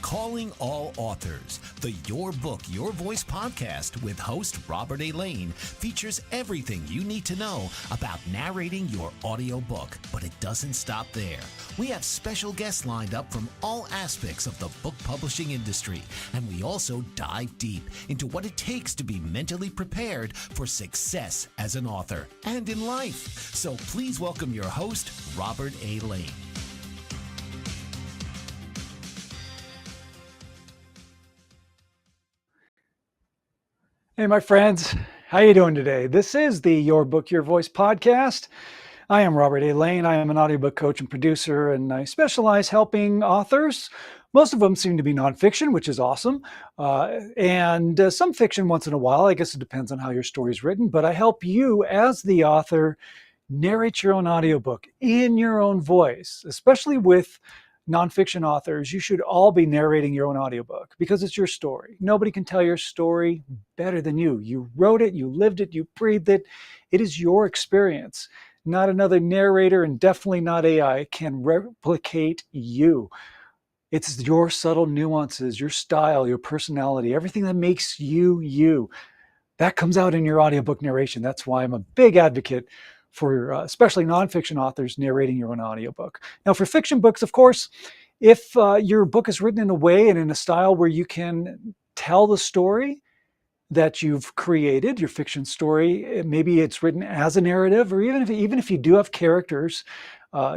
Calling all authors, the Your Book, Your Voice podcast with host Robert A. Lane features everything you need to know about narrating your audiobook. But it doesn't stop there. We have special guests lined up from all aspects of the book publishing industry, and we also dive deep into what it takes to be mentally prepared for success as an author and in life. So please welcome your host, Robert A. Lane. Hey, my friends, how you doing today? This is the Your Book, Your Voice podcast. I am Robert A. Lane. I am an audiobook coach and producer, and I specialize helping authors. Most of them seem to be nonfiction, which is awesome, and some fiction once in a while. I guess it depends on how your story is written, but I help you as the author narrate your own audiobook in your own voice, especially with nonfiction authors. You should all be narrating your own audiobook because it's your story. Nobody can tell your story better than you. You wrote it, you lived it, you breathed it. It is your experience. Not another narrator, and definitely not AI, can replicate you. It's your subtle nuances, your style, your personality, everything that makes you, you. That comes out in your audiobook narration. That's why I'm a big advocate for especially nonfiction authors narrating your own audiobook. Now, for fiction books, of course, if your book is written in a way and in a style where you can tell the story that you've created, your fiction story, maybe it's written as a narrative, or even if you do have characters,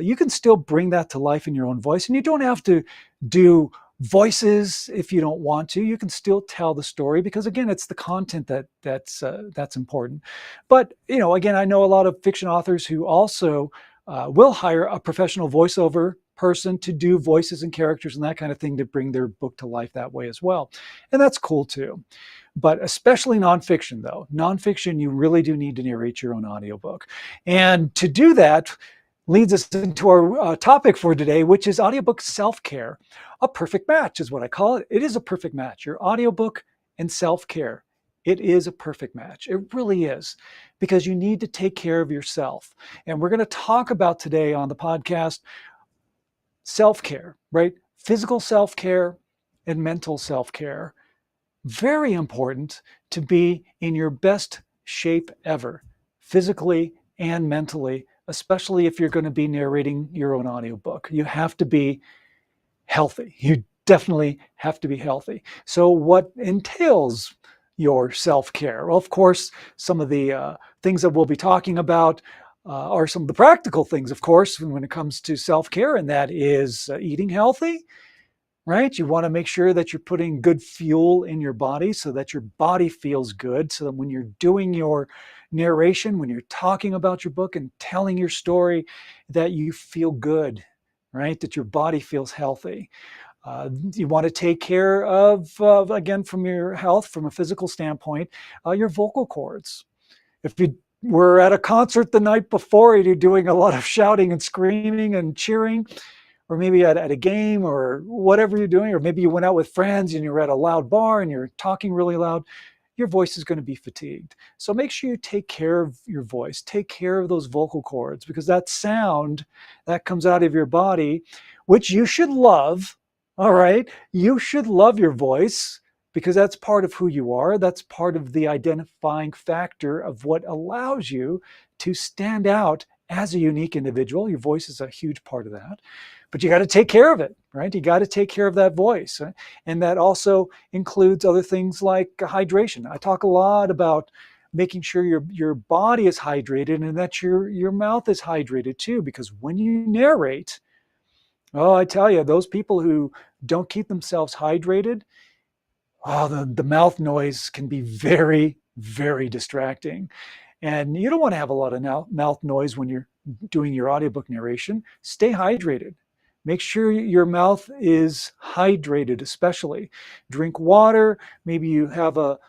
you can still bring that to life in your own voice, and you don't have to do voices if you don't want to. You can still tell the story because, again, it's the content that's important. But again, I know a lot of fiction authors who also will hire a professional voiceover person to do voices and characters and that kind of thing to bring their book to life that way as well, and that's cool too. But especially nonfiction, though, you really do need to narrate your own audiobook, and to do that leads us into our topic for today, which is audiobook self-care. A perfect match is what I call it. It is a perfect match. Your audiobook and self-care. It is a perfect match. It really is, because you need to take care of yourself. And we're going to talk about today on the podcast self-care, right? Physical self-care and mental self-care. Very important to be in your best shape ever, physically and mentally, especially if you're going to be narrating your own audiobook. You have to be healthy. You definitely have to be healthy. So what entails your self-care? Well, of course, some of the things that we'll be talking about are some of the practical things, of course, when it comes to self-care, and that is eating healthy, right? You want to make sure that you're putting good fuel in your body so that your body feels good, so that when you're doing your narration, when you're talking about your book and telling your story, that you feel good, right? That your body feels healthy. You want to take care of, again, from your health, from a physical standpoint, your vocal cords. If you were at a concert the night before and you're doing a lot of shouting and screaming and cheering, or maybe at a game or whatever you're doing, or maybe you went out with friends and you're at a loud bar and you're talking really loud, your voice is going to be fatigued. So make sure you take care of your voice, take care of those vocal cords, because that sound that comes out of your body, which you should love, all right? You should love your voice because that's part of who you are. That's part of the identifying factor of what allows you to stand out as a unique individual. Your voice is a huge part of that. But you got to take care of it, right? You got to take care of that voice. And that also includes other things like hydration. I talk a lot about making sure your body is hydrated and that your mouth is hydrated too, because when you narrate, oh, I tell you, those people who don't keep themselves hydrated, oh, the mouth noise can be very, very distracting. And you don't want to have a lot of mouth noise when you're doing your audiobook narration. Stay hydrated. Make sure your mouth is hydrated, especially. Drink water. Maybe you have a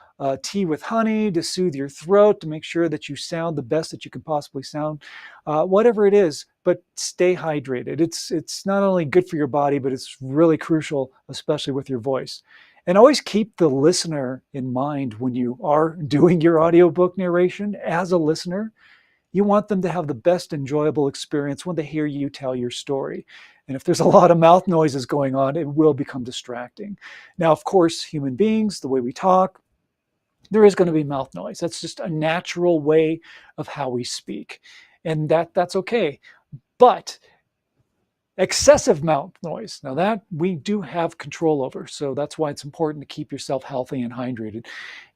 tea with honey to soothe your throat, to make sure that you sound the best that you can possibly sound. Whatever it is, but stay hydrated. It's not only good for your body, but it's really crucial, especially with your voice. And always keep the listener in mind when you are doing your audiobook narration. As a listener, you want them to have the best enjoyable experience when they hear you tell your story. And if there's a lot of mouth noises going on, it will become distracting. Now, of course, human beings, the way we talk, there is going to be mouth noise. That's just a natural way of how we speak. And that's okay. But excessive mouth noise, now that we do have control over. So that's why it's important to keep yourself healthy and hydrated.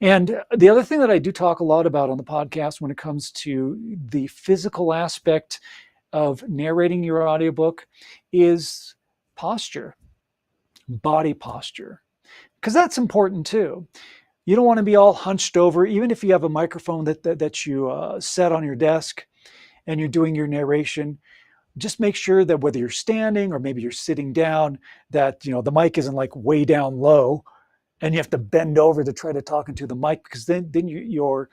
And the other thing that I do talk a lot about on the podcast when it comes to the physical aspect of narrating your audiobook is posture, body posture, because that's important too. You don't want to be all hunched over, even if you have a microphone that you set on your desk and you're doing your narration. Just make sure that whether you're standing or maybe you're sitting down, that the mic isn't like way down low, and you have to bend over to try to talk into the mic, because then you're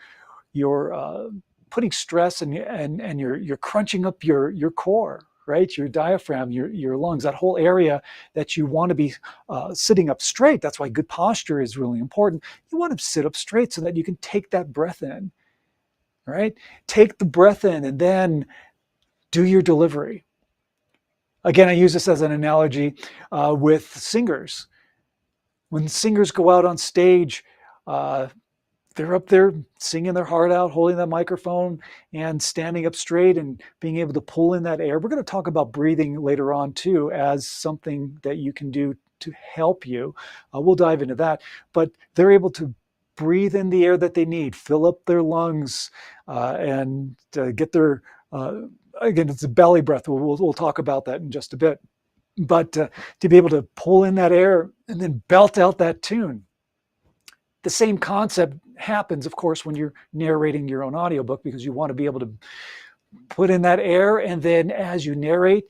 putting stress and you're crunching up your core, right? Your diaphragm, your lungs, that whole area that you want to be sitting up straight. That's why good posture is really important. You want to sit up straight so that you can take that breath in, right? Take the breath in and then do your delivery. Again, I use this as an analogy with singers. When singers go out on stage, they're up there singing their heart out, holding that microphone and standing up straight and being able to pull in that air. We're going to talk about breathing later on too, as something that you can do to help you. We'll dive into that, but they're able to breathe in the air that they need, fill up their lungs, and get their, again, it's a belly breath. We'll talk about that in just a bit. But to be able to pull in that air and then belt out that tune. The same concept happens, of course, when you're narrating your own audiobook, because you want to be able to put in that air, and then as you narrate,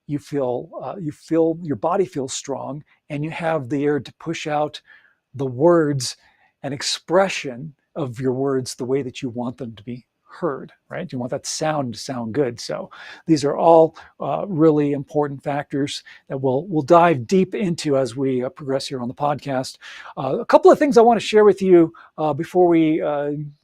you feel your body feels strong, and you have the air to push out the words and expression of your words the way that you want them to be heard, right? You want that sound to sound good. So these are all really important factors that we'll dive deep into as we progress here on the podcast. A couple of things I want to share with you before we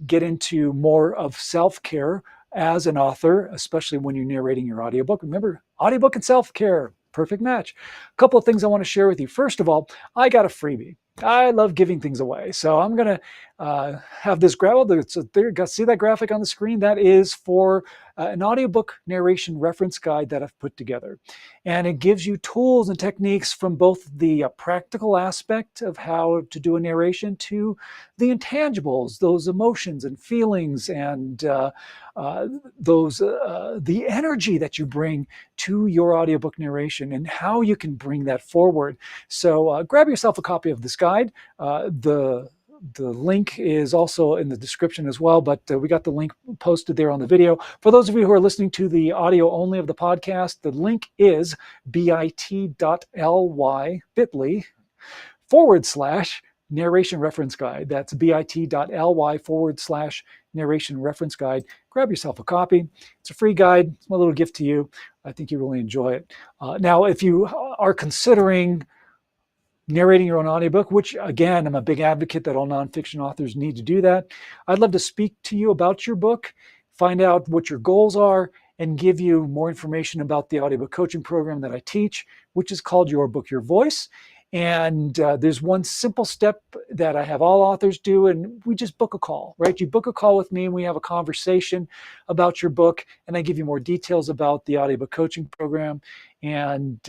get into more of self-care as an author, especially when you're narrating your audiobook. Remember, audiobook and self-care, perfect match. A couple of things I want to share with you. First of all, I got a freebie. I love giving things away. So I'm going to have this graphic. See that graphic on the screen? That is for an audiobook narration reference guide that I've put together. And it gives you tools and techniques from both the practical aspect of how to do a narration to the intangibles, those emotions and feelings, and the energy that you bring to your audiobook narration and how you can bring that forward. So grab yourself a copy of this guide. The link is also in the description as well, but we got the link posted there on the video. For those of you who are listening to the audio only of the podcast, the link is bit.ly/narration reference guide. That's bit.ly/narration reference guide. Grab yourself a copy. It's a free guide. It's my little gift to you. I think you really enjoy it. Now, if you are considering narrating your own audiobook, which again, I'm a big advocate that all nonfiction authors need to do that, I'd love to speak to you about your book, find out what your goals are, and give you more information about the audiobook coaching program that I teach, which is called Your Book, Your Voice. And there's one simple step that I have all authors do, and we just book a call, right? You book a call with me and we have a conversation about your book, and I give you more details about the audiobook coaching program. And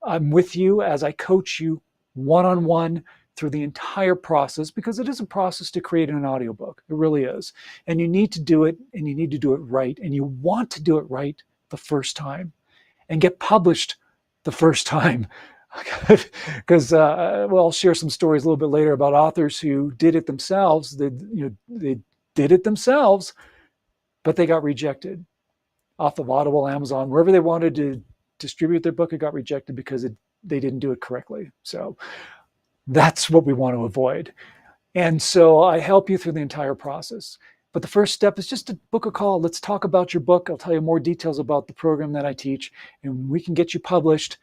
I'm with you as I coach you one-on-one through the entire process, because it is a process to create an audiobook. It really is. And you need to do it, and you need to do it right. And you want to do it right the first time and get published the first time. Because I'll share some stories a little bit later about authors who did it themselves. They did it themselves, but they got rejected off of Audible, Amazon, wherever they wanted to distribute their book. It got rejected because they didn't do it correctly. So that's what we want to avoid. And so I help you through the entire process. But the first step is just to book a call. Let's talk about your book. I'll tell you more details about the program that I teach, and we can get you published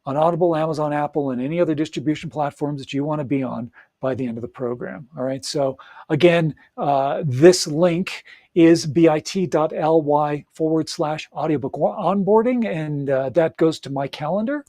on Audible, Amazon, Apple, and any other distribution platforms that you want to be on by the end of the program. All right. So again, this link is bit.ly/audiobook onboarding. And that goes to my calendar.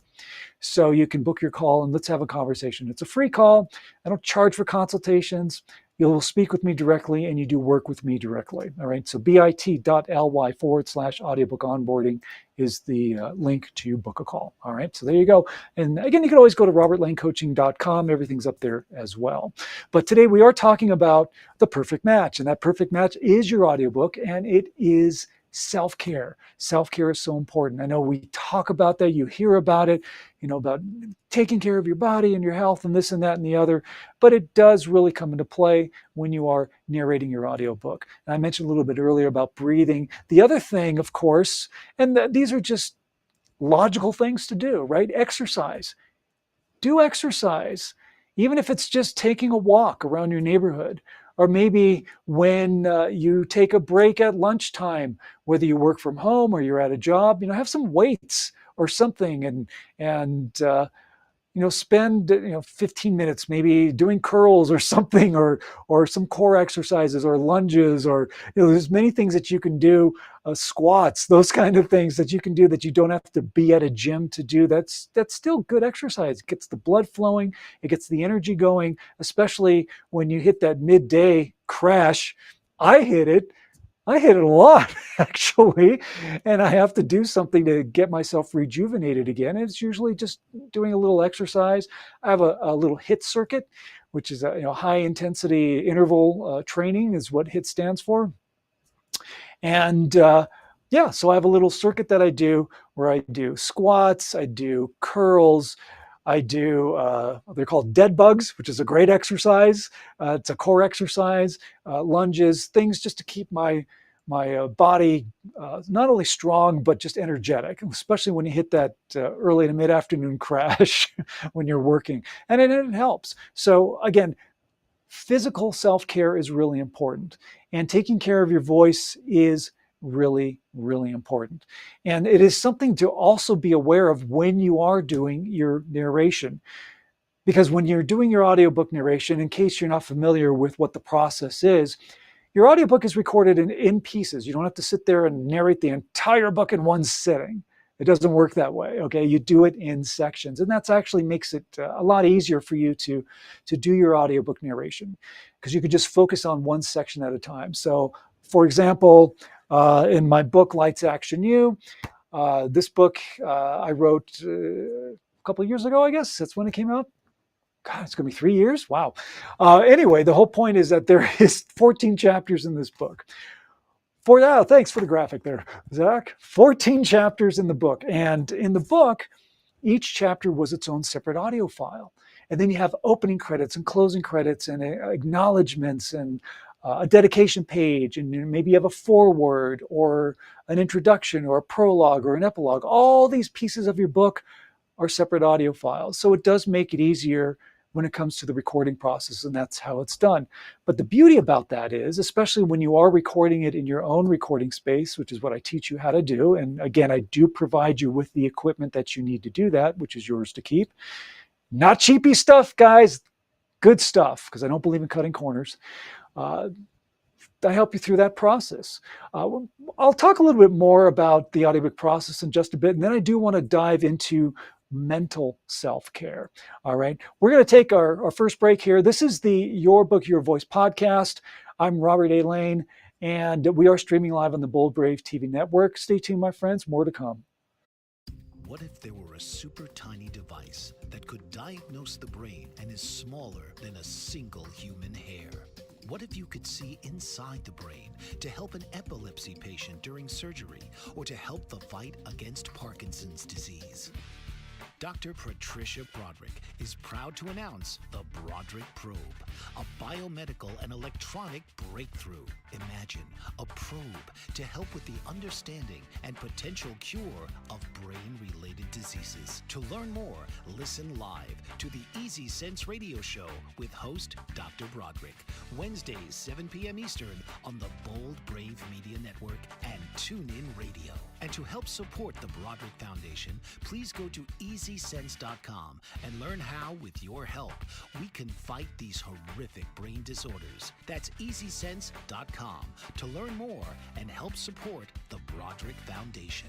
So you can book your call and let's have a conversation. It's a free call. I don't charge for consultations. You'll speak with me directly and you do work with me directly. All right. So bit.ly/audiobook onboarding is the link to book a call. All right. So there you go. And again, you can always go to robertlanecoaching.com. Everything's up there as well. But today we are talking about the perfect match. And that perfect match is your audiobook, and it is self-care. Self-care is so important. I know we talk about that. You hear about it, about taking care of your body and your health and this and that and the other, but it does really come into play when you are narrating your audiobook. And I mentioned a little bit earlier about breathing. The other thing, of course, and these are just logical things to do, right? Exercise. Do exercise, even if it's just taking a walk around your neighborhood, or maybe when you take a break at lunchtime, whether you work from home or you're at a job, have some weights or something, and spend 15 minutes maybe doing curls or something, or some core exercises or lunges, or there's many things that you can do, squats, those kind of things that you can do that you don't have to be at a gym to do. That's still good exercise. It gets the blood flowing, it gets the energy going, especially when you hit that midday crash. I hit it a lot, actually, and I have to do something to get myself rejuvenated again. It's usually just doing a little exercise. I have a little HIIT circuit, which is a high intensity interval training is what HIIT stands for. And so I have a little circuit that I do where I do squats, I do curls, I do, they're called dead bugs, which is a great exercise. It's a core exercise, lunges, things just to keep my body not only strong, but just energetic, especially when you hit that early to mid-afternoon crash when you're working. And it helps. So again, physical self-care is really important. And taking care of your voice is really, really important. And it is something to also be aware of when you are doing your narration. Because when you're doing your audiobook narration, in case you're not familiar with what the process is, your audiobook is recorded in pieces. You don't have to sit there and narrate the entire book in one sitting. It doesn't work that way, okay? You do it in sections, and that actually makes it a lot easier for you to do your audiobook narration, because you could just focus on one section at a time. So, for example, in my book, Lights Action You, this book I wrote a couple of years ago, I guess. That's when it came out. God, it's going to be 3 years? Wow. Anyway, the whole point is that there is 14 chapters in this book. Thanks for the graphic there, Zach. 14 chapters in the book. And in the book, each chapter was its own separate audio file. And then you have opening credits and closing credits and acknowledgments and a dedication page. And maybe you have a foreword or an introduction or a prologue or an epilogue. All these pieces of your book are separate audio files. So it does make it easier when it comes to the recording process, and that's how it's done. But the beauty about that is, especially when you are recording it in your own recording space, which is what I teach you how to do, and again, I do provide you with the equipment that you need to do that, which is yours to keep. Not cheapy stuff, guys, good stuff, because I don't believe in cutting corners. I help you through that process. I'll talk a little bit more about the audiobook process in just a bit, and then I do want to dive into mental self-care. All right. We're going to take our first break here. This is the Your Book, Your Voice podcast. I'm Robert A. Lane, and we are streaming live on the Bold Brave TV network. Stay tuned, my friends. More to come. What if there were a super tiny device that could diagnose the brain and is smaller than a single human hair? What if you could see inside the brain to help an epilepsy patient during surgery, or to help the fight against Parkinson's disease? Dr. Patricia Broderick is proud to announce the Broderick Probe, a biomedical and electronic breakthrough. Imagine a probe to help with the understanding and potential cure of brain-related diseases. To learn more, listen live to the Easy Sense radio show with host Dr. Broderick, Wednesdays 7 p.m. Eastern on the Bold Brave Media Network and TuneIn Radio. And to help support the Broderick Foundation, please go to EasySense.com and learn how, with your help, we can fight these horrific brain disorders. That's EasySense.com to learn more and help support the Broderick Foundation.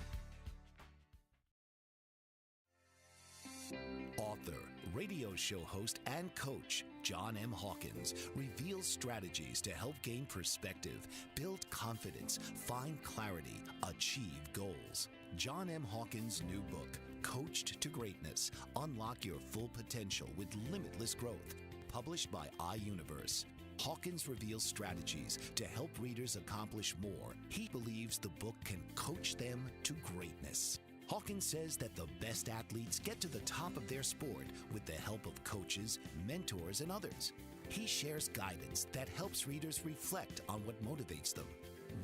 Author, radio show host, and coach John M. Hawkins reveals strategies to help gain perspective, build confidence, find clarity, achieve goals. John M. Hawkins' new book, Coached to Greatness, Unlock Your Full Potential with Limitless Growth, published by iUniverse. Hawkins reveals strategies to help readers accomplish more. He believes the book can coach them to greatness. Hawkins says that the best athletes get to the top of their sport with the help of coaches, mentors, and others. He shares guidance that helps readers reflect on what motivates them.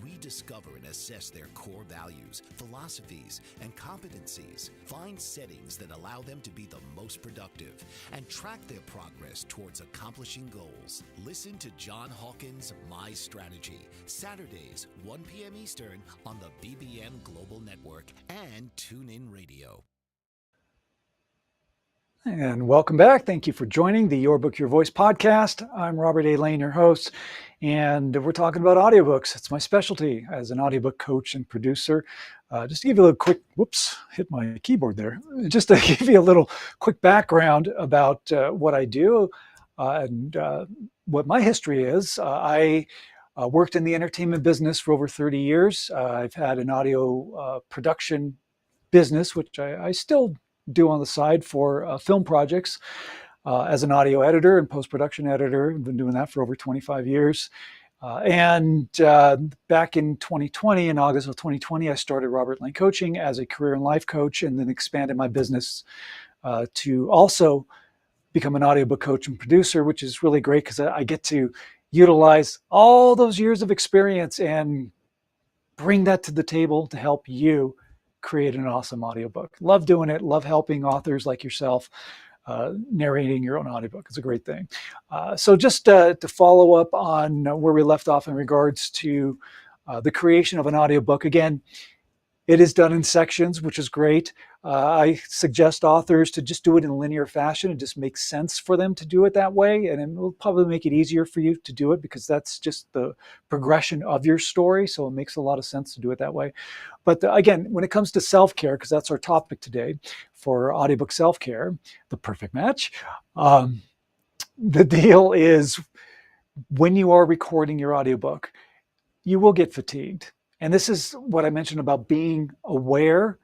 We discover and assess their core values, philosophies, and competencies, find settings that allow them to be the most productive, and track their progress towards accomplishing goals. Listen to John Hawkins' My Strategy, Saturdays, 1 p.m. Eastern on the BBM Global Network and TuneIn Radio. And welcome back. Thank you for joining the Your Book, Your Voice podcast. I'm Robert A. Lane, your host, and we're talking about audiobooks. It's my specialty as an audiobook coach and producer. Just to give you a little quick, hit my keyboard there. Just to give you a little quick background about what I do and what my history is. I worked in the entertainment business for over 30 years. I've had an audio production business, which I still do on the side for film projects as an audio editor and post-production editor. I've been doing that for over 25 years. And back in 2020, in August of 2020, I started Robert Lane Coaching as a career and life coach, and then expanded my business to also become an audiobook coach and producer, which is really great because I get to utilize all those years of experience and bring that to the table to help you create an awesome audiobook. Love doing it. Love helping authors like yourself narrating your own audiobook. It's a great thing. So just to follow up on where we left off in regards to the creation of an audiobook. Again, it is done in sections, which is great. I suggest authors to just do it in linear fashion. It just makes sense for them to do it that way. And it will probably make it easier for you to do it because that's just the progression of your story. So it makes a lot of sense to do it that way. But again, when it comes to self-care, because that's our topic today for audiobook self-care, the perfect match, the deal is when you are recording your audiobook, you will get fatigued. And this is what I mentioned about being aware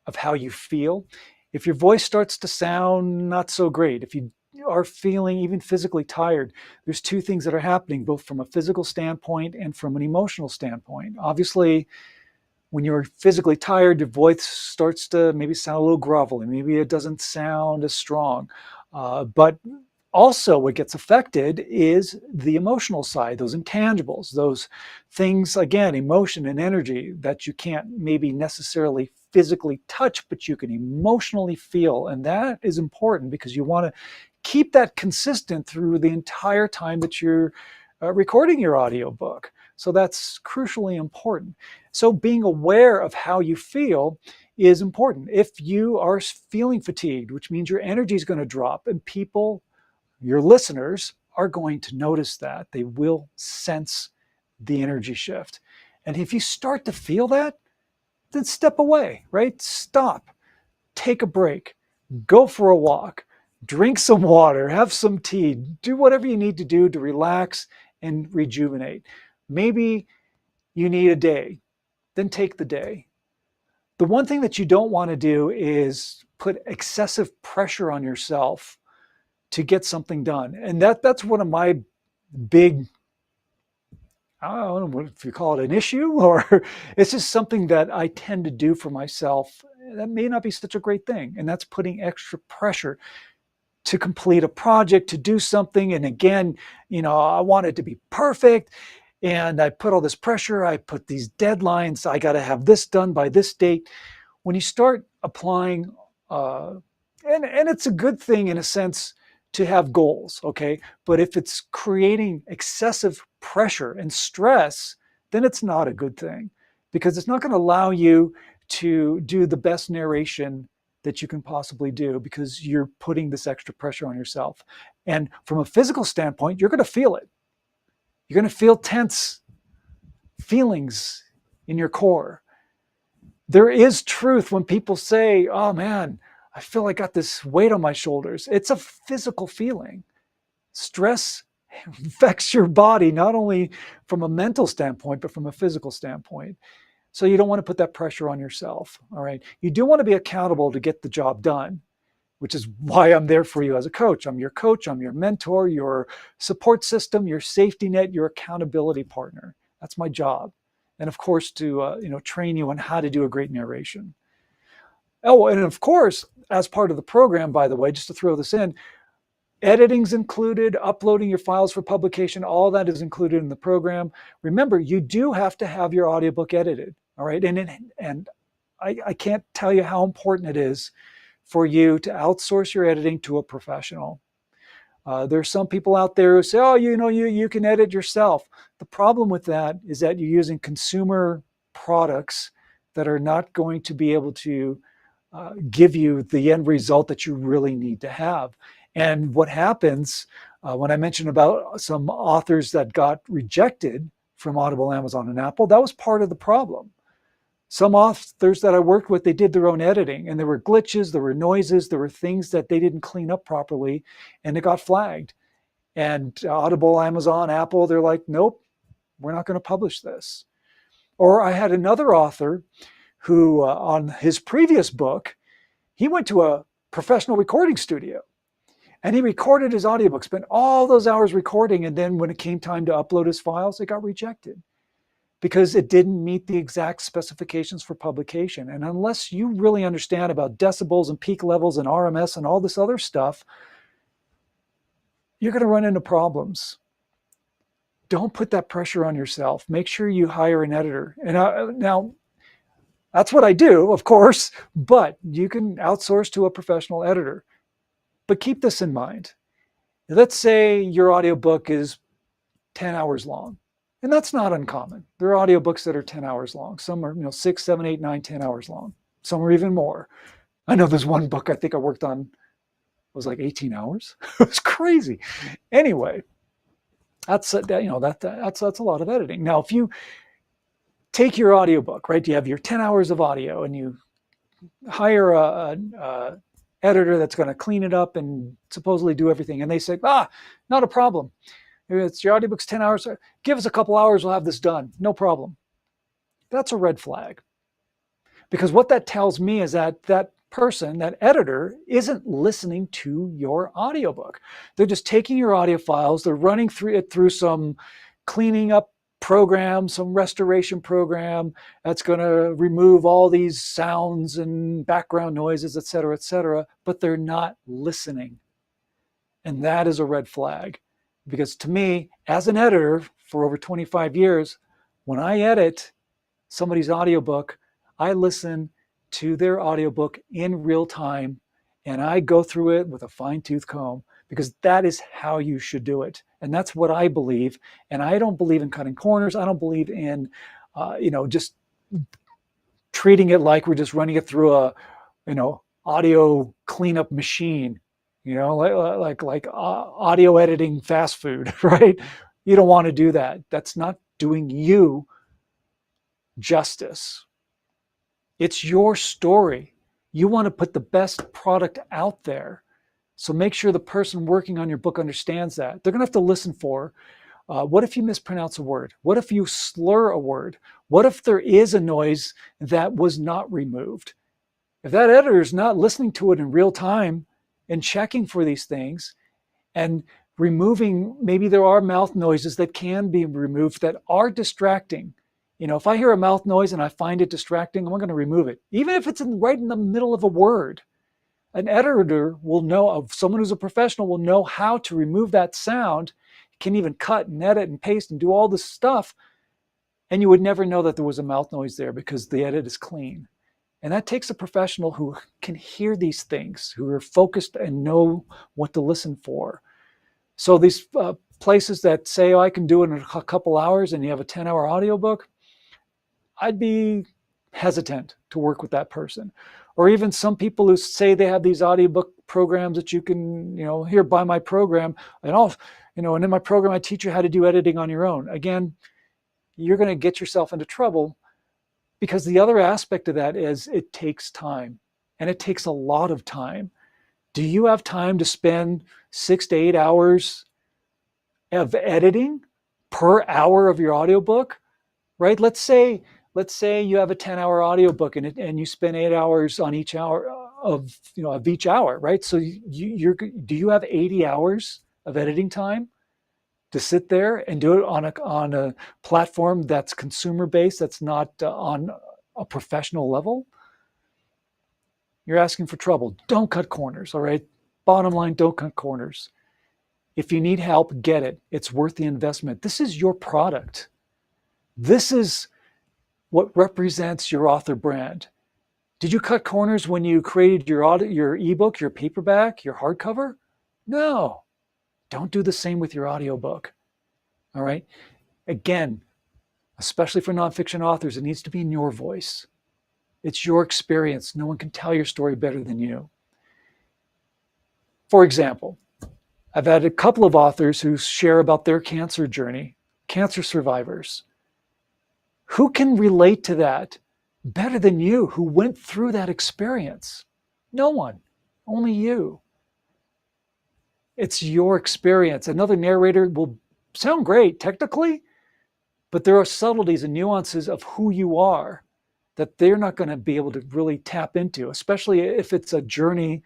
of how you feel. If your voice starts to sound not so great, if you are feeling even physically tired, there's two things that are happening, both from a physical standpoint and from an emotional standpoint. Obviously, when you're physically tired, your voice starts to maybe sound a little grovelly. Maybe it doesn't sound as strong. But also what gets affected is the emotional side, those intangibles, those things, again, emotion and energy that you can't maybe necessarily physically touch, but you can emotionally feel. And that is important because you want to keep that consistent through the entire time that you're recording your audiobook. So that's crucially important. So being aware of how you feel is important. If you are feeling fatigued, which means your energy is going to drop, and people, your listeners, are going to notice that. They will sense the energy shift. And if you start to feel that, then step away, right? Stop, take a break, go for a walk, drink some water, have some tea, do whatever you need to do to relax and rejuvenate. Maybe you need a day, then take the day. The one thing that you don't want to do is put excessive pressure on yourself to get something done. And that's one of my big, I don't know if you call it an issue, or it's just something that I tend to do for myself. That may not be such a great thing. And that's putting extra pressure to complete a project, to do something. And again, I want it to be perfect. And I put all this pressure, I put these deadlines, I got to have this done by this date. When you start applying, and it's a good thing in a sense to have goals, okay? But if it's creating excessive pressure and stress, then it's not a good thing because it's not going to allow you to do the best narration that you can possibly do, because you're putting this extra pressure on yourself. And from a physical standpoint, you're going to feel it. You're going to feel tense feelings in your core. There is truth when people say, oh man, I feel like I got this weight on my shoulders. It's a physical feeling. Stress affects your body, not only from a mental standpoint, but from a physical standpoint. So you don't want to put that pressure on yourself. All right. You do want to be accountable to get the job done, which is why I'm there for you as a coach. I'm your coach, I'm your mentor, your support system, your safety net, your accountability partner. That's my job. And of course, to train you on how to do a great narration. Oh, and of course, as part of the program, by the way, just to throw this in, editing's included, uploading your files for publication, all that is included in the program. Remember, you do have to have your audiobook edited, all right? And I can't tell you how important it is for you to outsource your editing to a professional. There's some people out there who say, oh, you can edit yourself. The problem with that is that you're using consumer products that are not going to be able to give you the end result that you really need to have. And what happens when I mentioned about some authors that got rejected from Audible, Amazon, and Apple, that was part of the problem. Some authors that I worked with, they did their own editing, and there were glitches, there were noises, there were things that they didn't clean up properly, and it got flagged. And Audible, Amazon, Apple, they're like, nope, we're not going to publish this. Or I had another author who, on his previous book, he went to a professional recording studio, and he recorded his audiobook, spent all those hours recording, and then when it came time to upload his files, it got rejected, because it didn't meet the exact specifications for publication. And unless you really understand about decibels and peak levels and RMS and all this other stuff, you're going to run into problems. Don't put that pressure on yourself. Make sure you hire an editor. And now, that's what I do, of course, but you can outsource to a professional editor. But keep this in mind. Let's say your audiobook is 10 hours long. And that's not uncommon. There are audiobooks that are 10 hours long. Some are 6, 7, 8, 9, 10 hours long. Some are even more. I know there's one book I think I worked on, it was like 18 hours. It was crazy. Anyway, that's a lot of editing. Now, if you take your audiobook, right, you have your 10 hours of audio, and you hire a editor that's going to clean it up and supposedly do everything, and they say, not a problem. It's your audiobook's 10 hours. Give us a couple hours, we'll have this done. No problem. That's a red flag. Because what that tells me is that that person, that editor, isn't listening to your audiobook. They're just taking your audio files, they're running through some cleaning up program, some restoration program that's going to remove all these sounds and background noises, et cetera, but they're not listening. And that is a red flag. Because to me, as an editor for over 25 years, when I edit somebody's audiobook, I listen to their audiobook in real time, and I go through it with a fine-tooth comb, because that is how you should do it. And that's what I believe. And I don't believe in cutting corners. I don't believe in, just treating it like we're just running it through a, audio cleanup machine. Like audio editing fast food, right? You don't want to do that. That's not doing you justice. It's your story. You want to put the best product out there. So make sure the person working on your book understands that. They're going to have to listen for, what if you mispronounce a word? What if you slur a word? What if there is a noise that was not removed? If that editor is not listening to it in real time, and checking for these things and removing, maybe there are mouth noises that can be removed that are distracting. If I hear a mouth noise and I find it distracting, I'm going to remove it. Even if it's right in the middle of a word, an editor will know, someone who's a professional will know how to remove that sound, can even cut and edit and paste and do all this stuff. And you would never know that there was a mouth noise there, because the edit is clean. And that takes a professional who can hear these things, who are focused and know what to listen for. So these places that say, I can do it in a couple hours, and you have a 10-hour audiobook, I'd be hesitant to work with that person. Or even some people who say they have these audiobook programs that you can, here, buy my program, and and in my program I teach you how to do editing on your own. Again, you're going to get yourself into trouble, because the other aspect of that is it takes time, and it takes a lot of time. Do you have time to spend 6 to 8 hours of editing per hour of your audiobook? Right? Let's say you have a 10-hour audiobook, and you spend 8 hours on each hour of each hour, right? So do you have 80 hours of editing time to sit there and do it on a platform that's consumer based, that's not on a professional level? You're asking for trouble. Don't cut corners, all right? Bottom line, don't cut corners. If you need help, get it. It's worth the investment. This is your product. This is what represents your author brand. Did you cut corners when you created your ebook, your paperback, your hardcover? No. Don't do the same with your audiobook. All right? Again, especially for nonfiction authors, it needs to be in your voice. It's your experience. No one can tell your story better than you. For example, I've had a couple of authors who share about their cancer journey, cancer survivors. Who can relate to that better than you, who went through that experience? No one, only you. It's your experience. Another narrator will sound great technically, but there are subtleties and nuances of who you are that they're not going to be able to really tap into, especially if it's a journey,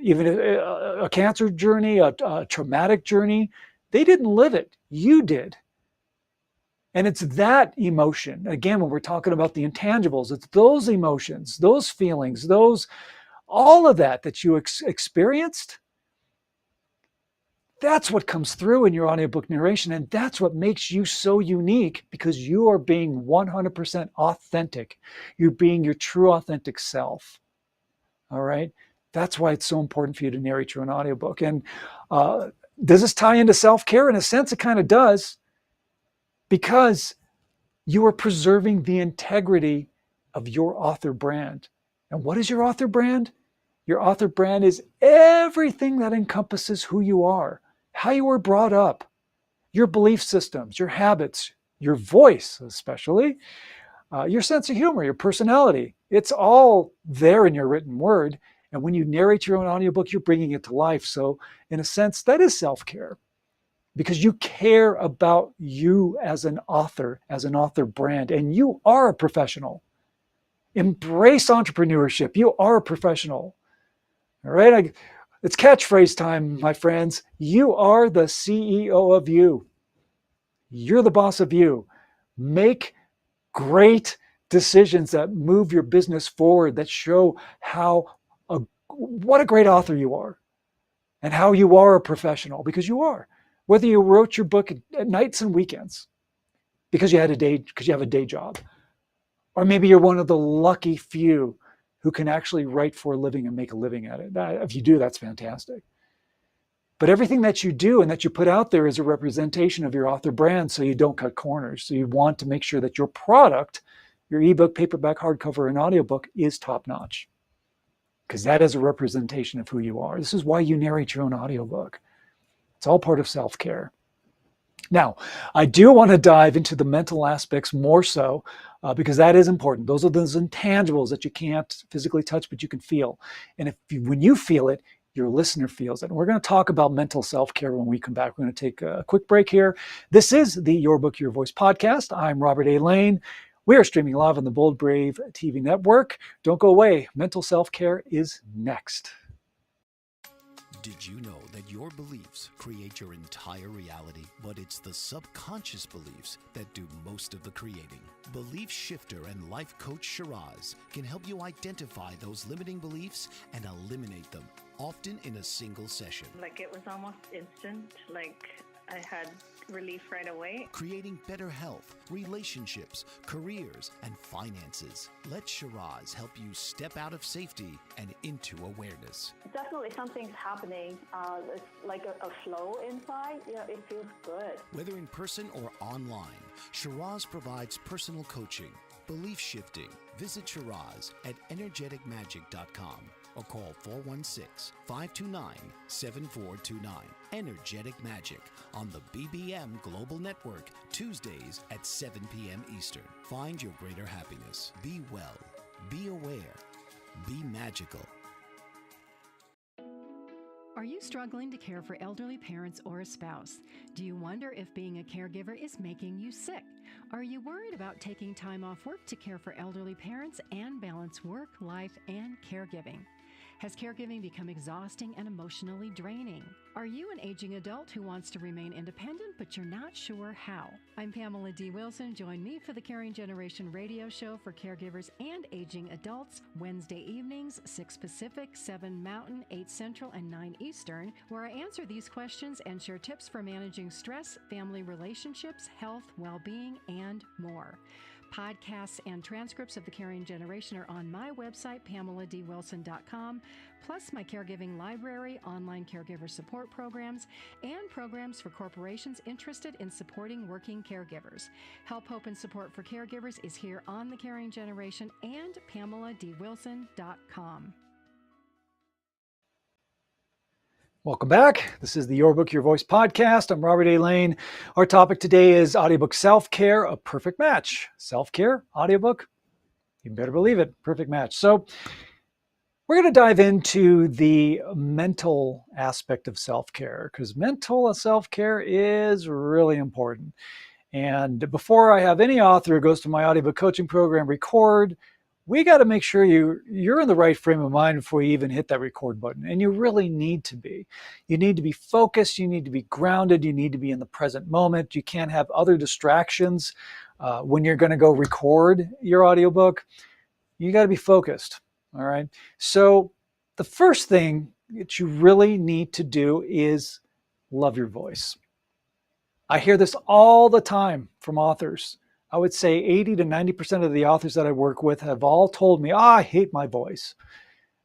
even a cancer journey, a traumatic journey. They didn't live it. You did. And it's that emotion. Again, when we're talking about the intangibles, it's those emotions, those feelings, all of that you experienced. That's what comes through in your audiobook narration. And that's what makes you so unique, because you are being 100% authentic. You're being your true authentic self. All right. That's why it's so important for you to narrate your own audiobook. And does this tie into self-care? In a sense, it kind of does, because you are preserving the integrity of your author brand. And what is your author brand? Your author brand is everything that encompasses who you are, how you were brought up, your belief systems, your habits, your voice, especially, your sense of humor, your personality. It's all there in your written word. And when you narrate your own audiobook, you're bringing it to life. So in a sense, that is self-care, because you care about you as an author brand, and you are a professional. Embrace entrepreneurship. You are a professional. All right. It's catchphrase time, my friends. You are the CEO of you. You're the boss of you. Make great decisions that move your business forward, that show what a great author you are, and how you are a professional, because you are. Whether you wrote your book at nights and weekends because you have a day job, or maybe you're one of the lucky few who can actually write for a living and make a living at it. If you do, that's fantastic. But everything that you do and that you put out there is a representation of your author brand, so you don't cut corners. So you want to make sure that your product, your ebook, paperback, hardcover, and audiobook, is top-notch, because that is a representation of who you are. This is why you narrate your own audiobook. It's all part of self-care. Now, I do want to dive into the mental aspects more so, because that is important. Those are those intangibles that you can't physically touch, but you can feel. And when you feel it, your listener feels it. And we're going to talk about mental self-care when we come back. We're going to take a quick break here. This is the Your Book, Your Voice podcast. I'm Robert A. Lane. We are streaming live on the Bold Brave TV network. Don't go away. Mental self-care is next. Did you know that your beliefs create your entire reality, but it's the subconscious beliefs that do most of the creating? Belief shifter and life coach Shiraz can help you identify those limiting beliefs and eliminate them, often in a single session. Like, it was almost instant. Like, I had relief right away. Creating better health, relationships, careers, and finances. Let Shiraz help you step out of safety and into awareness. Definitely something's happening. It's like a flow inside. Yeah, it feels good. Whether in person or online, Shiraz provides personal coaching, belief shifting? Visit Shiraz at energeticmagic.com or call 416-529-7429. Energetic Magic on the BBM Global Network, Tuesdays at 7 p.m. Eastern. Find your greater happiness. Be well. Be aware. Be magical. Are you struggling to care for elderly parents or a spouse? Do you wonder if being a caregiver is making you sick? Are you worried about taking time off work to care for elderly parents and balance work, life, and caregiving? Has caregiving become exhausting and emotionally draining? Are you an aging adult who wants to remain independent, but you're not sure how? I'm Pamela D. Wilson. Join me for the Caring Generation radio show for caregivers and aging adults, Wednesday evenings, 6 Pacific, 7 Mountain, 8 Central, and 9 Eastern, where I answer these questions and share tips for managing stress, family relationships, health, well-being, and more. Podcasts and transcripts of The Caring Generation are on my website, PamelaDWilson.com, plus my caregiving library, online caregiver support programs, and programs for corporations interested in supporting working caregivers. Help, hope, and support for caregivers is here on The Caring Generation and PamelaDWilson.com. Welcome back. This is the Your Book, Your Voice podcast. I'm Robert A. Lane. Our topic today is audiobook self-care, a perfect match. Self-care, audiobook, you better believe it, perfect match. So we're going to dive into the mental aspect of self-care because mental self-care is really important. And before I have any author who goes to my audiobook coaching program record, we got to make sure you're in the right frame of mind before you even hit that record button. And you really need to be. You need to be focused. You need to be grounded. You need to be in the present moment. You can't have other distractions when you're going to go record your audiobook. You got to be focused. All right. So the first thing that you really need to do is love your voice. I hear this all the time from authors. I would say 80 to 90% of the authors that I work with have all told me, I hate my voice.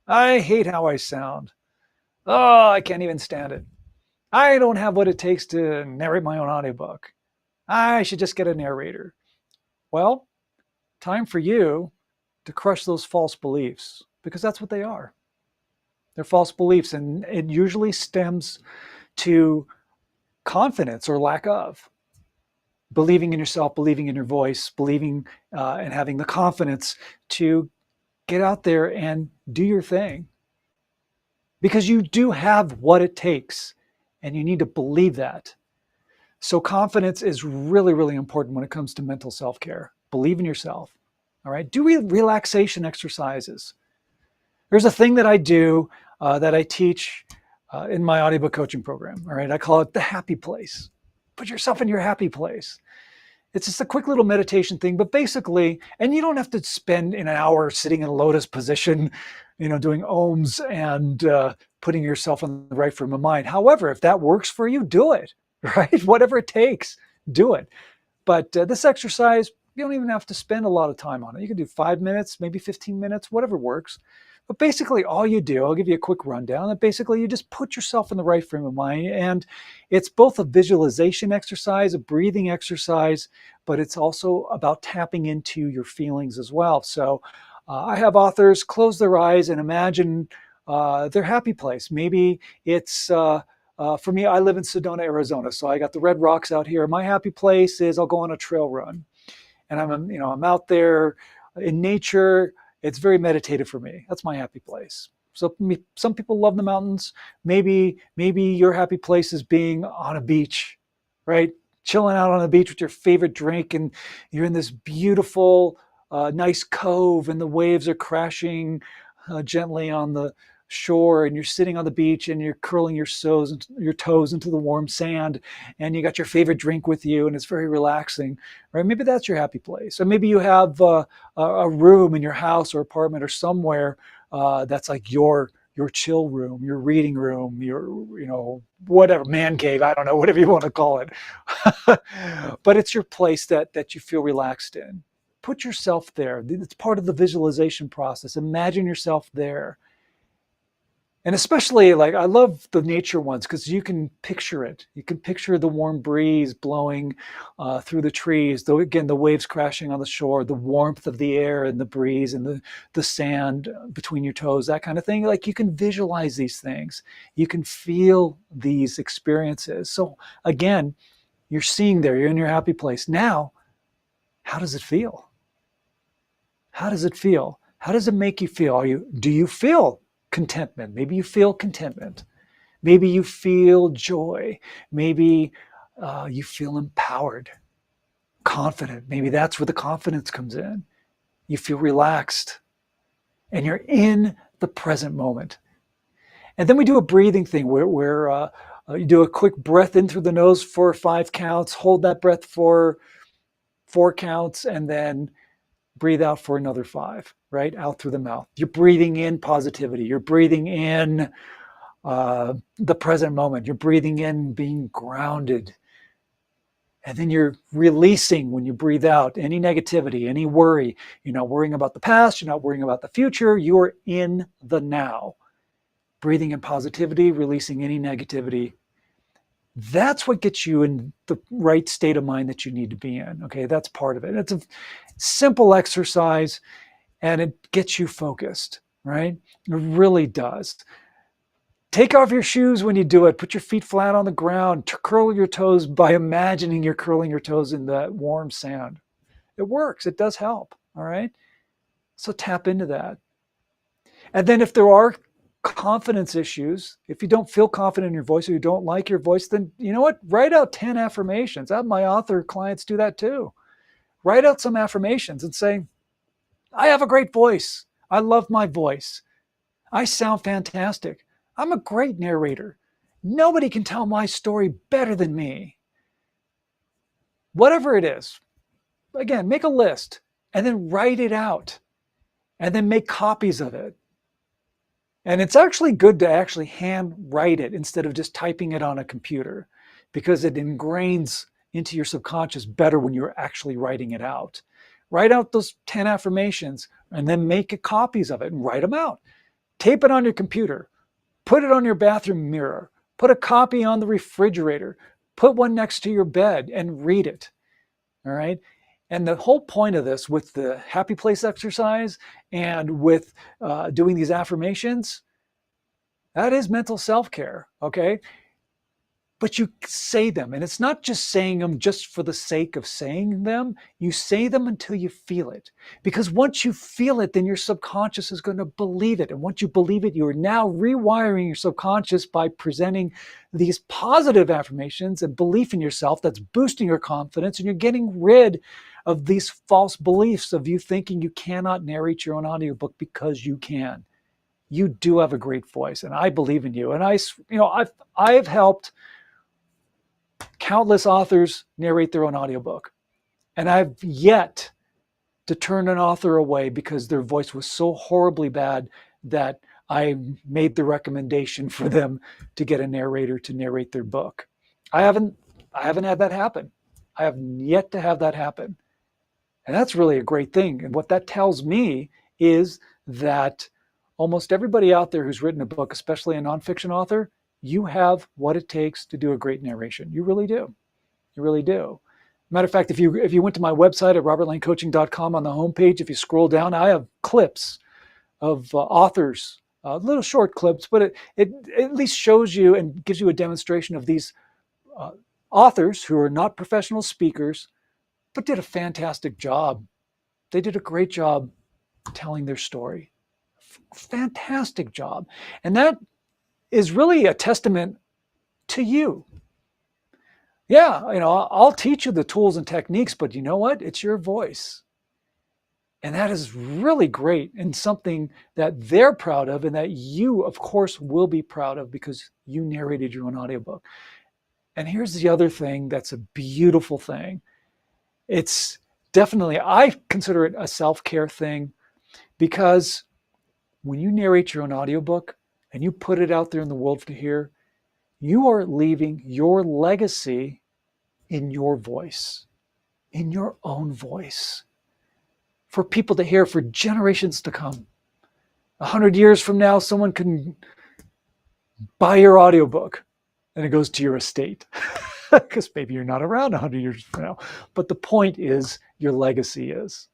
I hate how I sound. Oh, I can't even stand it. I don't have what it takes to narrate my own audiobook. I should just get a narrator. Well, time for you to crush those false beliefs because that's what they are. They're false beliefs, and it usually stems to confidence or lack of. Believing in yourself, believing in your voice, believing and having the confidence to get out there and do your thing. Because you do have what it takes, and you need to believe that. So confidence is really, really important when it comes to mental self-care. Believe in yourself. All right. Do relaxation exercises. There's a thing that I do that I teach in my audiobook coaching program. All right. I call it the happy place. Put yourself in your happy place. It's just a quick little meditation thing, but basically, and you don't have to spend an hour sitting in a lotus position, doing ohms and putting yourself in the right frame of mind. However, if that works for you, do it, right? Whatever it takes, do it. But this exercise, you don't even have to spend a lot of time on it. You can do 5 minutes, maybe 15 minutes, whatever works. But basically all you do, I'll give you a quick rundown, and basically you just put yourself in the right frame of mind. And it's both a visualization exercise, a breathing exercise, but it's also about tapping into your feelings as well. So I have authors close their eyes and imagine their happy place. Maybe it's, for me, I live in Sedona, Arizona. So I got the red rocks out here. My happy place is I'll go on a trail run. And I'm out there in nature. It's very meditative for me. That's my happy place. So some people love the mountains. Maybe your happy place is being on a beach, right? Chilling out on the beach with your favorite drink, and you're in this beautiful, nice cove, and the waves are crashing gently on the shore, and you're sitting on the beach and you're curling your toes into the warm sand, and you got your favorite drink with you, and it's very relaxing, right? Maybe that's your happy place. Or maybe you have a room in your house or apartment or somewhere that's like your chill room, your reading room, your whatever, man cave, I don't know, whatever you want to call it. But it's your place that you feel relaxed in. Put yourself there. It's part of the visualization process. Imagine yourself there. And especially, like, I love the nature ones because you can picture it. You can picture the warm breeze blowing through the trees. Though again, the waves crashing on the shore, the warmth of the air and the breeze and the sand between your toes, that kind of thing. Like, you can visualize these things. You can feel these experiences. So again, you're seeing there. You're in your happy place. Now, how does it feel? How does it feel? How does it make you feel? Do you feel contentment? Maybe you feel contentment. Maybe you feel joy. Maybe you feel empowered, confident. Maybe that's where the confidence comes in. You feel relaxed and you're in the present moment. And then we do a breathing thing where you do a quick breath in through the nose for 5 counts, hold that breath for 4 counts, and then breathe out for another 5, right? Out through the mouth. You're breathing in positivity. You're breathing in the present moment. You're breathing in being grounded. And then you're releasing when you breathe out any negativity, any worry. You're not worrying about the past. You're not worrying about the future. You're in the now. Breathing in positivity, releasing any negativity. That's what gets you in the right state of mind that you need to be in. Okay, that's part of it. It's a simple exercise and it gets you focused, right? It really does. Take off your shoes when you do it. Put your feet flat on the ground. Curl your toes by imagining you're curling your toes in that warm sand. It works. It does help. All right. So tap into that. And then if there are confidence issues, if you don't feel confident in your voice or you don't like your voice, then you know what? Write out 10 affirmations. My author clients do that too. Write out some affirmations and say, I have a great voice. I love my voice. I sound fantastic. I'm a great narrator. Nobody can tell my story better than me. Whatever it is, again, make a list and then write it out and then make copies of it. And it's actually good to actually hand write it instead of just typing it on a computer because it ingrains into your subconscious better when you're actually writing it out. Write out those 10 affirmations and then make copies of it and write them out. Tape it on your computer. Put it on your bathroom mirror. Put a copy on the refrigerator. Put one next to your bed and read it. All right. And the whole point of this with the happy place exercise and with doing these affirmations, that is mental self-care. Okay. But you say them, and it's not just saying them just for the sake of saying them. You say them until you feel it. Because once you feel it, then your subconscious is going to believe it. And once you believe it, you are now rewiring your subconscious by presenting these positive affirmations and belief in yourself that's boosting your confidence, and you're getting rid of these false beliefs of you thinking you cannot narrate your own audiobook because you can. You do have a great voice, and I believe in you. And I've helped countless authors narrate their own audiobook. And I've yet to turn an author away because their voice was so horribly bad that I made the recommendation for them to get a narrator to narrate their book. I haven't had that happen. I have yet to have that happen. And that's really a great thing. And what that tells me is that almost everybody out there who's written a book, especially a nonfiction author, you have what it takes to do a great narration. You really do. You really do. Matter of fact, if you went to my website at robertlanecoaching.com on the homepage, if you scroll down, I have clips of authors, little short clips, but it at least shows you and gives you a demonstration of these authors who are not professional speakers, but did a fantastic job. They did a great job telling their story. Fantastic job. And that is really a testament to you. Yeah, I'll teach you the tools and techniques, but you know what? It's your voice. And that is really great and something that they're proud of and that you, of course, will be proud of because you narrated your own audiobook. And here's the other thing that's a beautiful thing. It's definitely, I consider it a self-care thing because when you narrate your own audiobook and you put it out there in the world to hear, you are leaving your legacy in your voice, in your own voice, for people to hear for generations to come. 100 years from now, someone can buy your audiobook, and it goes to your estate. Because maybe you're not around 100 years from now. But the point is, your legacy is.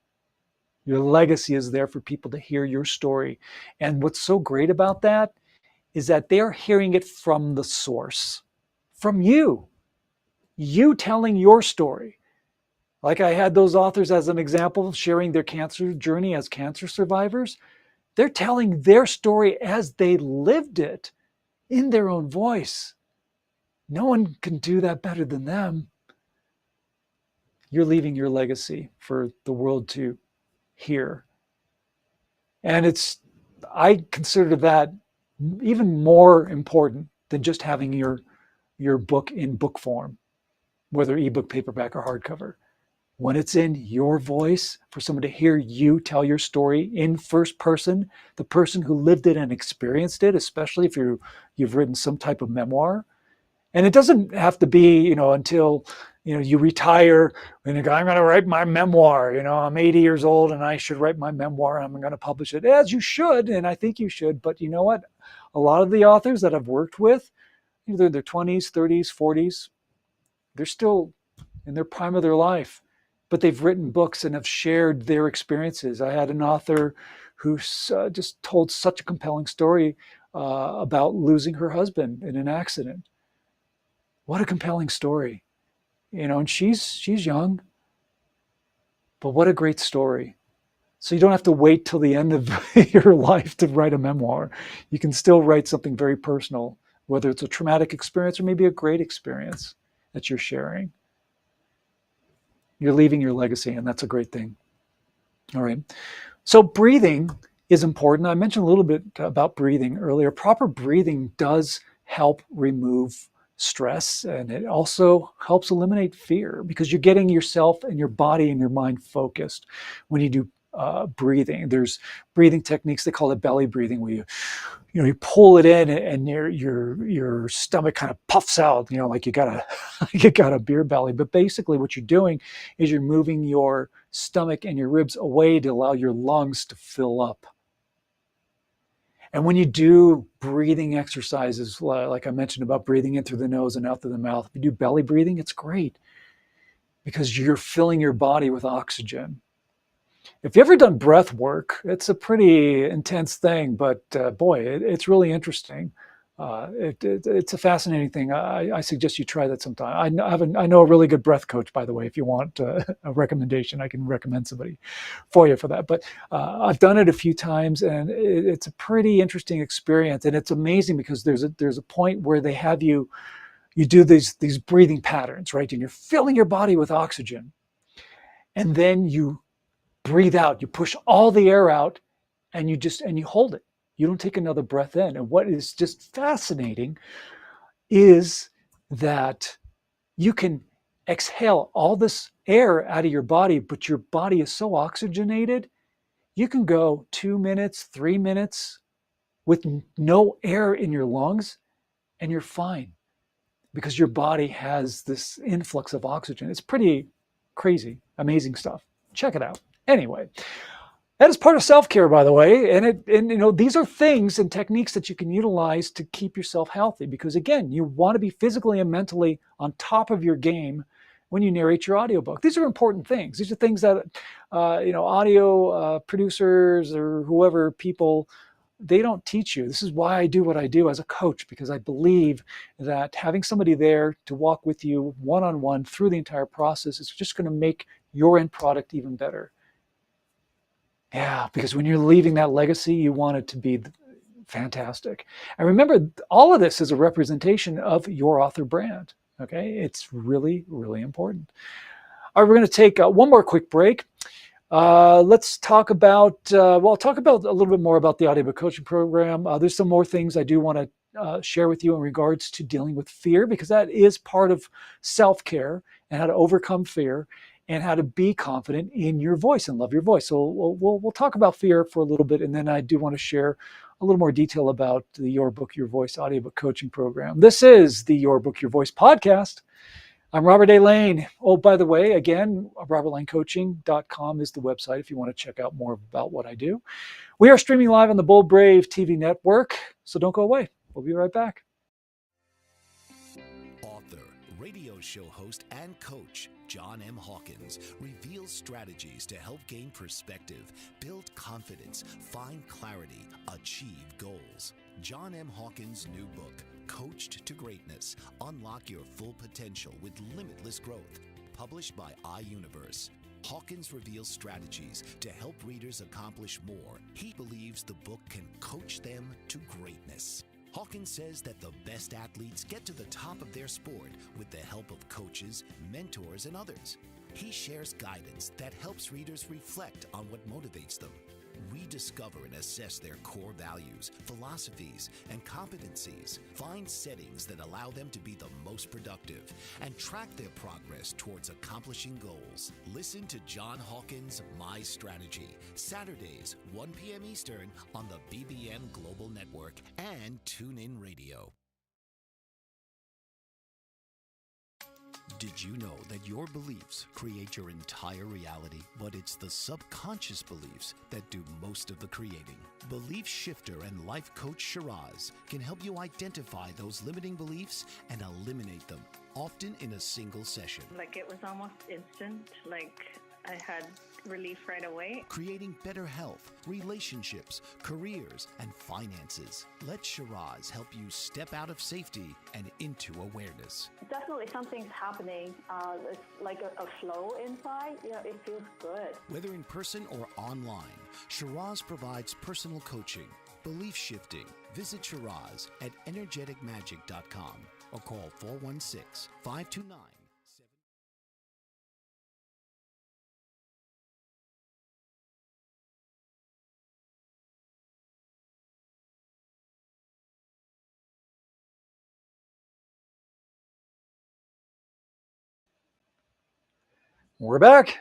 Your legacy is there for people to hear your story. And what's so great about that is that they're hearing it from the source, from you telling your story. Like I had those authors as an example, sharing their cancer journey as cancer survivors. They're telling their story as they lived it in their own voice. No one can do that better than them. You're leaving your legacy for the world to hear. And I consider that even more important than just having your book in book form, whether ebook, paperback, or hardcover. When it's in your voice, for someone to hear you tell your story in first person, the person who lived it and experienced it, especially if you've written some type of memoir. And it doesn't have to be, until, you retire and you go, I'm going to write my memoir. I'm 80 years old and I should write my memoir. I'm going to publish it, as you should. And I think you should. But you know what? A lot of the authors that I've worked with, either in their 20s, 30s, 40s, they're still in their prime of their life, but they've written books and have shared their experiences. I had an author who just told such a compelling story about losing her husband in an accident. What a compelling story, and she's young, but what a great story. So you don't have to wait till the end of your life to write a memoir. You can still write something very personal, whether it's a traumatic experience or maybe a great experience that you're sharing. You're leaving your legacy, and that's a great thing. All right. So breathing is important. I mentioned a little bit about breathing earlier. Proper breathing does help remove stress, and it also helps eliminate fear because you're getting yourself and your body and your mind focused when you do breathing. There's breathing techniques, they call it belly breathing, where you pull it in and your stomach kind of puffs out, like you got a beer belly. But basically what you're doing is you're moving your stomach and your ribs away to allow your lungs to fill up. And when you do breathing exercises, like I mentioned about breathing in through the nose and out through the mouth, if you do belly breathing, it's great because you're filling your body with oxygen. If you've ever done breath work, it's a pretty intense thing, but boy, it's really interesting. It's a fascinating thing. I suggest you try that sometime. I know a really good breath coach, by the way. If you want a recommendation, I can recommend somebody for you for that. But I've done it a few times, and it's a pretty interesting experience. And it's amazing because there's a point where they have you do these breathing patterns, right? And you're filling your body with oxygen, and then you breathe out. You push all the air out, and you hold it. You don't take another breath in. And what is just fascinating is that you can exhale all this air out of your body, but your body is so oxygenated, you can go 2 minutes, 3 minutes with no air in your lungs, and you're fine because your body has this influx of oxygen. It's pretty crazy, amazing stuff. Check it out. Anyway, that is part of self-care, by the way. And these are things and techniques that you can utilize to keep yourself healthy because, again, you want to be physically and mentally on top of your game when you narrate your audiobook. These are important things. These are things that, audio producers or whoever people, they don't teach you. This is why I do what I do as a coach, because I believe that having somebody there to walk with you one-on-one through the entire process is just going to make your end product even better. Yeah, because when you're leaving that legacy, you want it to be fantastic. And remember, all of this is a representation of your author brand. Okay, it's really, really important. All right, we're going to take one more quick break. Let's talk about, I'll talk about a little bit more about the audiobook coaching program. There's some more things I do want to share with you in regards to dealing with fear, because that is part of self-care and how to overcome fear and how to be confident in your voice and love your voice. So we'll talk about fear for a little bit, and then I do want to share a little more detail about the Your Book, Your Voice audiobook coaching program. This is the Your Book, Your Voice podcast. I'm Robert A. Lane. Oh, by the way, again, robertlanecoaching.com is the website if you want to check out more about what I do. We are streaming live on the Bold Brave TV network, so don't go away. We'll be right back. Author, radio show host, and coach John M. Hawkins reveals strategies to help gain perspective, build confidence, find clarity, achieve goals. John M. Hawkins' new book, Coached to Greatness, Unlock Your Full Potential with Limitless Growth, published by iUniverse. Hawkins reveals strategies to help readers accomplish more. He believes the book can coach them to greatness. Hawkins says that the best athletes get to the top of their sport with the help of coaches, mentors, and others. He shares guidance that helps readers reflect on what motivates them, rediscover and assess their core values, philosophies, and competencies, find settings that allow them to be the most productive, and track their progress towards accomplishing goals. Listen to John Hawkins' My Strategy, Saturdays, 1 p.m. Eastern on the BBM Global Network and TuneIn Radio. Did you know that your beliefs create your entire reality, but it's the subconscious beliefs that do most of the creating? Belief shifter and life coach Shiraz can help you identify those limiting beliefs and eliminate them, often in a single session. Like it was almost instant, like I had relief right away. Creating better health, relationships, careers, and finances. Let Shiraz help you step out of safety and into awareness. Definitely something's happening. It's like a flow inside. It feels good. Whether in person or online, Shiraz provides personal coaching, belief shifting. Visit Shiraz at energeticmagic.com or call 416-529-7. We're back.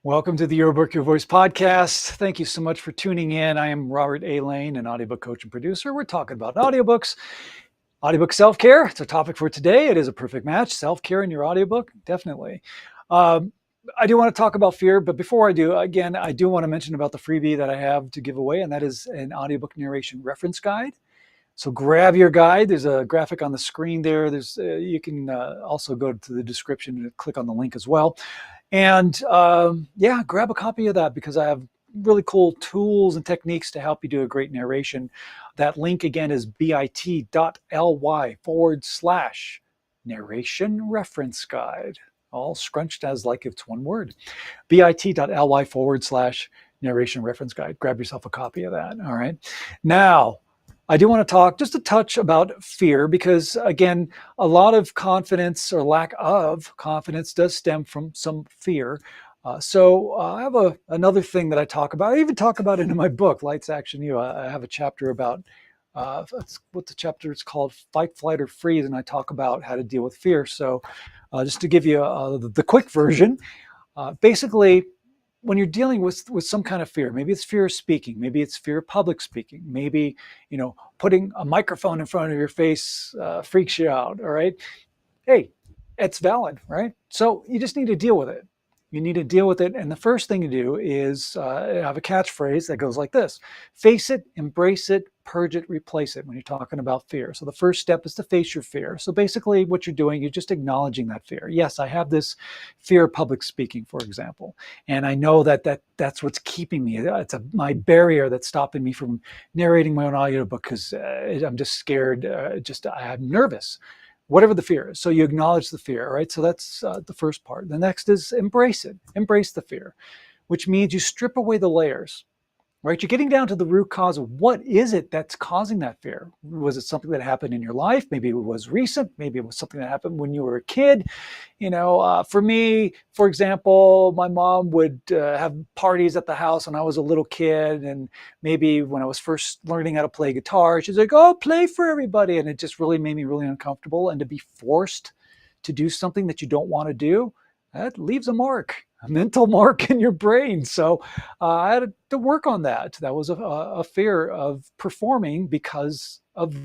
Welcome to the Your Book, Your Voice podcast. Thank you so much for tuning in. I am Robert A. Lane, an audiobook coach and producer. We're talking about audiobooks, audiobook self-care. It's a topic for today. It is a perfect match. Self-care in your audiobook, definitely. I do want to talk about fear, but before I do, again, I do want to mention about the freebie that I have to give away, and that is an audiobook narration reference guide. So grab your guide. There's a graphic on the screen there. You can also go to the description and click on the link as well. And grab a copy of that because I have really cool tools and techniques to help you do a great narration. That link again is bit.ly/narration reference guide. All scrunched as like it's one word. bit.ly/narration reference guide. Grab yourself a copy of that. All right. Now, I do want to talk just a touch about fear because, again, a lot of confidence or lack of confidence does stem from some fear. So I have another thing that I talk about. I even talk about it in my book, Lights, Action, You. I have a chapter about what the chapter is called, Fight, Flight, or Freeze, and I talk about how to deal with fear. So just to give you the quick version, basically, when you're dealing with some kind of fear, maybe it's fear of speaking, maybe it's fear of public speaking, maybe, putting a microphone in front of your face freaks you out, all right? Hey, it's valid, right? So you just need to deal with it. You need to deal with it. And the first thing to do is have a catchphrase that goes like this: face it, embrace it, purge it, replace it when you're talking about fear. So the first step is to face your fear. So basically what you're doing, you're just acknowledging that fear. Yes, I have this fear of public speaking, for example. And I know that's what's keeping me. It's my barrier that's stopping me from narrating my own audiobook because I'm just scared. I'm nervous. Whatever the fear is. So you acknowledge the fear, right? So that's the first part. The next is embrace it. Embrace the fear, which means you strip away the layers, right? You're getting down to the root cause of what is it that's causing that fear. Was it something that happened in your life? Maybe it was recent. Maybe it was something that happened when you were a kid. For me, for example, my mom would have parties at the house when I was a little kid. And maybe when I was first learning how to play guitar, she's like, oh, play for everybody. And it just really made me really uncomfortable. And to be forced to do something that you don't want to do, that leaves a mark, a mental mark in your brain. So I had to work on that. That was a fear of performing because of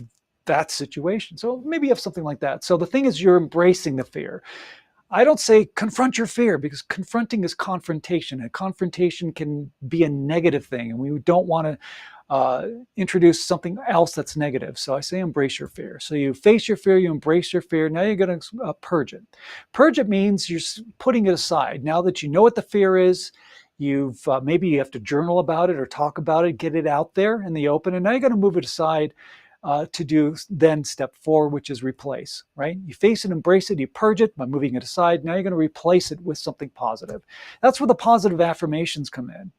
that situation. So maybe you have something like that. So the thing is, you're embracing the fear. I don't say confront your fear because confronting is confrontation, and confrontation can be a negative thing. And we don't want to introduce something else that's negative. So I say embrace your fear. So you face your fear, you embrace your fear. Now you're going to purge it. Purge it means you're putting it aside. Now that you know what the fear is, maybe you have to journal about it or talk about it, get it out there in the open, and now you're going to move it aside to do then step 4, which is replace, right? You face it, embrace it, you purge it by moving it aside. Now you're going to replace it with something positive. That's where the positive affirmations come in.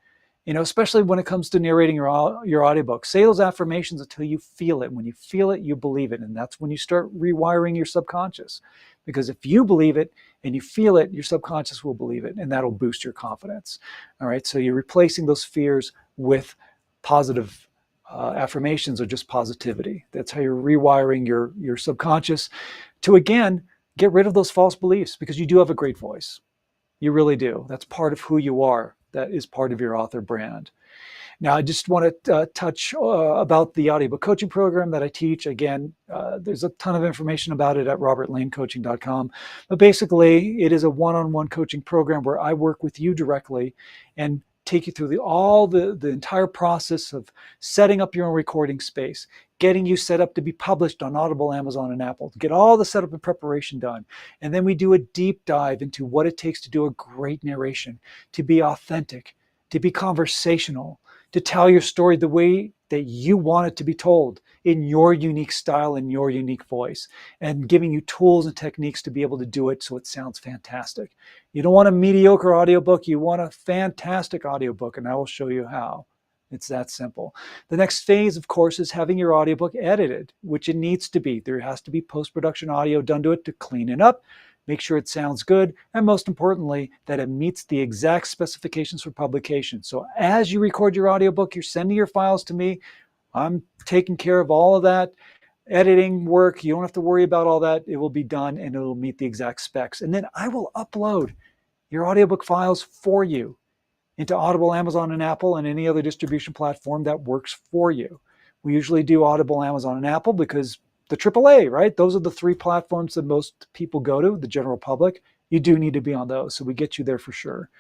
Especially when it comes to narrating your audiobook. Say those affirmations until you feel it. When you feel it, you believe it. And that's when you start rewiring your subconscious. Because if you believe it and you feel it, your subconscious will believe it, and that'll boost your confidence. All right, so you're replacing those fears with positive affirmations or just positivity. That's how you're rewiring your subconscious to, again, get rid of those false beliefs, because you do have a great voice. You really do. That's part of who you are. That is part of your author brand. Now, I just want to touch about the audiobook coaching program that I teach. Again, there's a ton of information about it at robertlanecoaching.com. But basically, it is a one-on-one coaching program where I work with you directly and take you through the entire process of setting up your own recording space, getting you set up to be published on Audible, Amazon, and Apple, to get all the setup and preparation done. And then we do a deep dive into what it takes to do a great narration, to be authentic, to be conversational, to tell your story the way that you want it to be told in your unique style and your unique voice, and giving you tools and techniques to be able to do it so it sounds fantastic. You don't want a mediocre audiobook, you want a fantastic audiobook, and I will show you how. It's that simple. The next phase, of course, is having your audiobook edited, which it needs to be. There has to be post-production audio done to it to clean it up, make sure it sounds good, and most importantly, that it meets the exact specifications for publication. So as you record your audiobook, you're sending your files to me. I'm taking care of all of that editing work. You don't have to worry about all that. It will be done and it will meet the exact specs. And then I will upload your audiobook files for you into Audible, Amazon, and Apple, and any other distribution platform that works for you. We usually do Audible, Amazon, and Apple because the AAA, right? Those are the 3 platforms that most people go to, the general public. You do need to be on those, so we get you there for sure.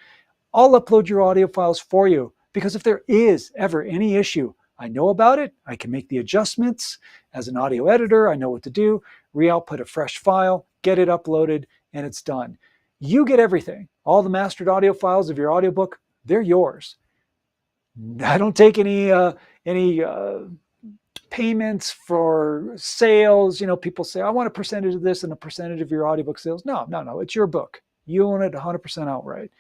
I'll upload your audio files for you, because if there is ever any issue, I know about it. I can make the adjustments. As an audio editor, I know what to do. Re-output a fresh file, get it uploaded, and it's done. You get everything. All the mastered audio files of your audiobook, they're yours. I don't take any payments for sales. People say, I want a percentage of this and a percentage of your audiobook sales. No, it's your book. You own it 100% outright.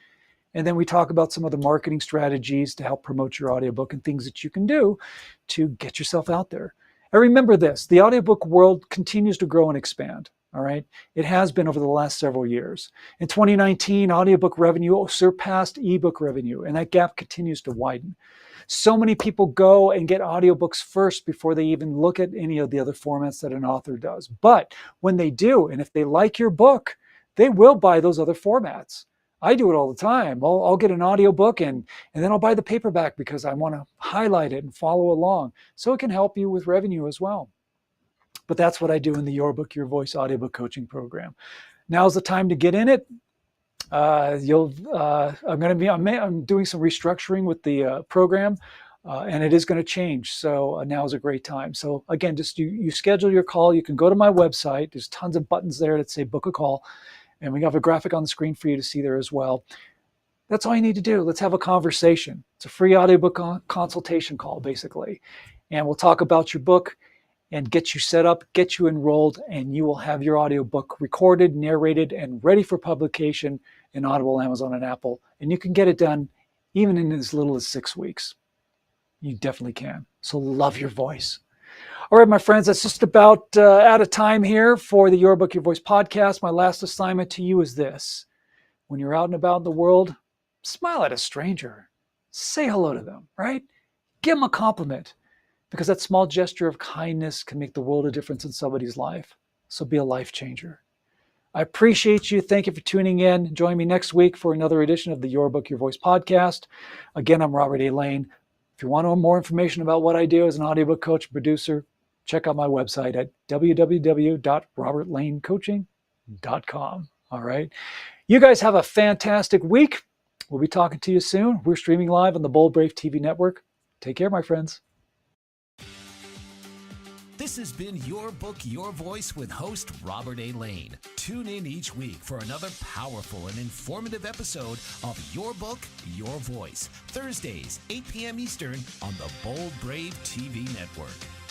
And then we talk about some of the marketing strategies to help promote your audiobook and things that you can do to get yourself out there. And remember this, the audiobook world continues to grow and expand. All right. It has been over the last several years. In 2019, audiobook revenue surpassed ebook revenue, and that gap continues to widen. So many people go and get audiobooks first before they even look at any of the other formats that an author does. But when they do, and if they like your book, they will buy those other formats. I do it all the time. I'll get an audiobook and then I'll buy the paperback because I want to highlight it and follow along. So it can help you with revenue as well. But that's what I do in the Your Book, Your Voice audiobook coaching program. Now's the time to get in it. I'm doing some restructuring with the program, and it is going to change. So now is a great time. So again, just you schedule your call. You can go to my website. There's tons of buttons there that say book a call, and we have a graphic on the screen for you to see there as well. That's all you need to do. Let's have a conversation. It's a free audiobook consultation call, basically, and we'll talk about your book and get you set up, get you enrolled, and you will have your audiobook recorded, narrated, and ready for publication in Audible, Amazon, and Apple. And you can get it done even in as little as 6 weeks. You definitely can. So love your voice. All right, my friends, that's just about out of time here for the Your Book, Your Voice podcast. My last assignment to you is this. When you're out and about in the world, smile at a stranger. Say hello to them, right? Give them a compliment. Because that small gesture of kindness can make the world a difference in somebody's life. So be a life changer. I appreciate you. Thank you for tuning in. Join me next week for another edition of the Your Book, Your Voice podcast. Again, I'm Robert A. Lane. If you want to know more information about what I do as an audiobook coach and producer, check out my website at www.robertlanecoaching.com. All right. You guys have a fantastic week. We'll be talking to you soon. We're streaming live on the Bold Brave TV network. Take care, my friends. This has been Your Book, Your Voice with host Robert A. Lane. Tune in each week for another powerful and informative episode of Your Book, Your Voice, Thursdays, 8 p.m. Eastern on the Bold Brave TV network.